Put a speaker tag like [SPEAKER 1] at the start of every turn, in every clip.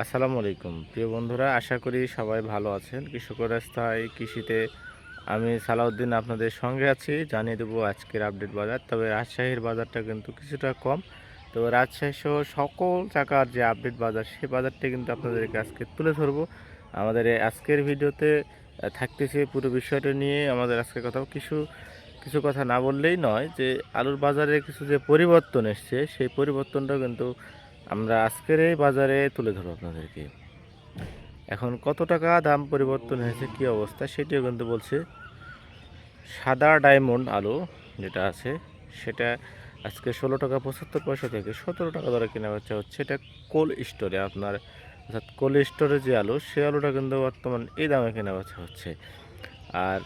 [SPEAKER 1] আসসালামু আলাইকুম প্রিয় বন্ধুরা, আশা করি সবাই ভালো আছেন। কৃষকের রাস্তায় কৃষিতে আমি সালাউদ্দিন আপনাদের সঙ্গে আছি। জানিয়ে দেবো আজকের আপডেট বাজার। তবে রাজশাহীর বাজারটা কিন্তু কিছুটা কম। তো রাজশাহী সহ সকল জায়গার যে আপডেট বাজার, সেই বাজারটা কিন্তু আপনাদেরকে আজকে তুলে ধরবো আমাদের এই আজকের ভিডিওতে। থাকতেছে পুরো বিষয়টা নিয়ে আমাদের আজকে কথা। কিছু কিছু কথা না বললেই নয় যে আলুর বাজারে কিছু যে পরিবর্তন এসছে, সেই পরিবর্তনটা কিন্তু আমরা আজকের এই বাজারে তুলে ধরবো আপনাদেরকে। এখন কত টাকা দাম পরিবর্তন হয়েছে, কি অবস্থা, সেটিও কিন্তু বলছে। সাদা ডায়মন্ড আলু যেটা আছে, সেটা আজকে 16 টাকা 75 পয়সা থেকে 17 টাকা দরে কেনা বেচা হচ্ছে। এটা কোল্ড স্টোরে আপনার, অর্থাৎ কোল্ড স্টোরে যে আলু, সে আলুটা কিন্তু বর্তমান এই দামে কেনা বেচা হচ্ছে। আর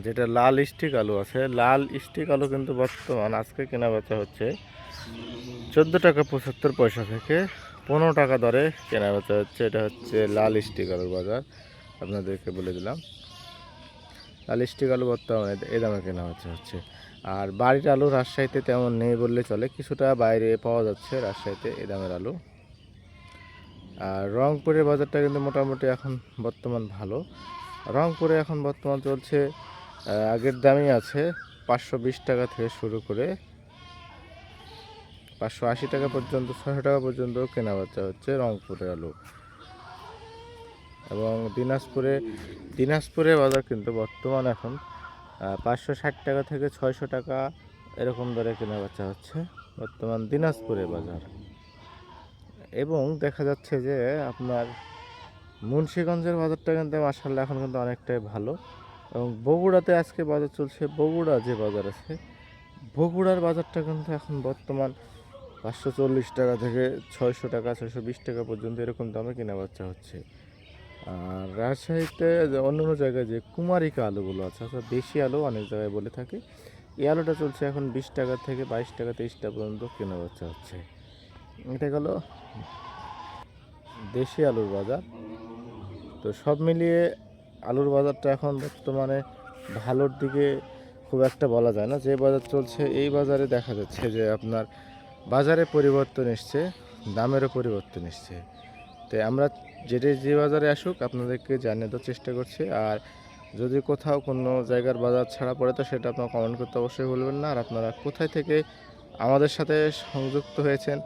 [SPEAKER 1] যেটা লাল স্টিক আলু আছে, লাল স্টিক আলু কিন্তু বর্তমান আজকে কেনা বেচা হচ্ছে 14 টাকা 75 পয়সা থেকে 15 টাকা দরে কেনা বেচা হচ্ছে। এটা হচ্ছে লাল স্টিক আলুর বাজার, আপনাদেরকে বলে দিলাম। লাল স্টিক আলু বর্তমানে এই দামে কেনা বেচা হচ্ছে। আর বাড়ির আলু রাজশাহীতে তেমন নেই বললে চলে, কিছুটা বাইরে পাওয়া যাচ্ছে রাজশাহীতে এই দামের আলু। আর রংপুরের বাজারটা কিন্তু মোটামুটি এখন বর্তমান ভালো। রংপুরে এখন বর্তমান চলছে আগের দামই আছে, 520 টাকা থেকে শুরু করে 580 টাকা পর্যন্ত, 600 টাকা পর্যন্ত কেনা বেচা হচ্ছে রংপুরের আলু। এবং দিনাজপুরে বাজার কিন্তু বর্তমান এখন 560 টাকা থেকে 600 টাকা এরকম দরে কেনা বেচা হচ্ছে বর্তমান দিনাজপুরের বাজার। এবং দেখা যাচ্ছে যে আপনার মুন্সিগঞ্জের বাজারটা কিন্তু মাশাআল্লাহ এখন কিন্তু অনেকটাই ভালো। এবং বগুড়াতে আজকে বাজার চলছে, বগুড়া যে বাজার আছে, বগুড়ার বাজারটা কিন্তু এখন বর্তমান 540 টাকা থেকে 600 টাকা 620 টাকা পর্যন্ত এরকম দামে কেনা বেচা হচ্ছে। আর রাজশাহীতে অন্যান্য জায়গায় যে কুমারিকা আলুগুলো আছে, অর্থাৎ দেশি আলু অনেক জায়গায় বলে থাকে, এই আলুটা চলছে এখন 20 টাকা থেকে 22 টাকা 23 টাকা পর্যন্ত কেনা বেচা হচ্ছে। এটা গেল দেশি আলুর বাজার। তো সব মিলিয়ে আলুর বাজারটা এখন বর্তমানে ভালোর দিকে খুব একটা বলা যায় না। যে বাজার চলছে এই বাজারে দেখা যাচ্ছে যে আপনার বাজারে পরিবর্তন এসছে, দামেরও পরিবর্তন এসছে। তো আমরা যে বাজারে আসুক আপনাদেরকে জানিয়ে দেওয়ার চেষ্টা করছি। আর যদি কোথাও কোনো জায়গার বাজার ছাড়া পড়ে, তো সেটা আপনারা কমেন্ট করতে অবশ্যই ভুলবেন না। আর আপনারা কোথায় থেকে আমাদের সাথে সংযুক্ত হয়েছেন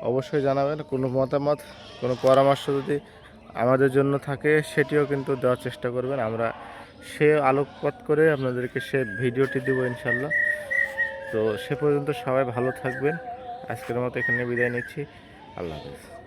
[SPEAKER 1] অবশ্যই জানাবেন। কোনো মতামত, কোনো পরামর্শ যদি আমাদের জন্য থাকে, সেটিও কিন্তু দেওয়ার চেষ্টা করবেন। আমরা সে আলোকপাত করে আপনাদেরকে সে ভিডিওটি দেবো ইনশাল্লাহ। তো সে পর্যন্ত সবাই ভালো থাকবেন। আজকের মতো এখানে বিদায় নিচ্ছি। আল্লাহ হাফেজ।